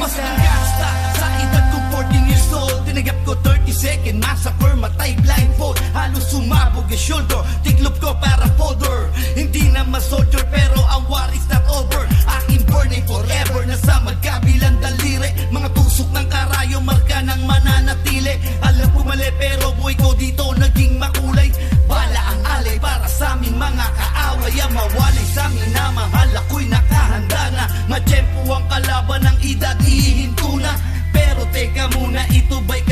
Pasok ng gangsta sa edad ko 14 years old. Tinagap ko 30 second massacre, matay blindfold. Halos sumabog yung shoulder, tiklop ko para folder. Hindi na ma-soldier pero ang war is not over. Aking burn ay forever, nasa magkabilang daliri. Mga tusok ng karayo, marka ng mananatili. Alam ko mali pero buhay ko dito naging makulay. Bala ang alay para sa aming mga kaaway. Ang mawalay sa aming na mahal, ako'y nakahanda na. Matiyempo ang kalaban ng edad, ihihinto na. Pero teka muna, ito ba'y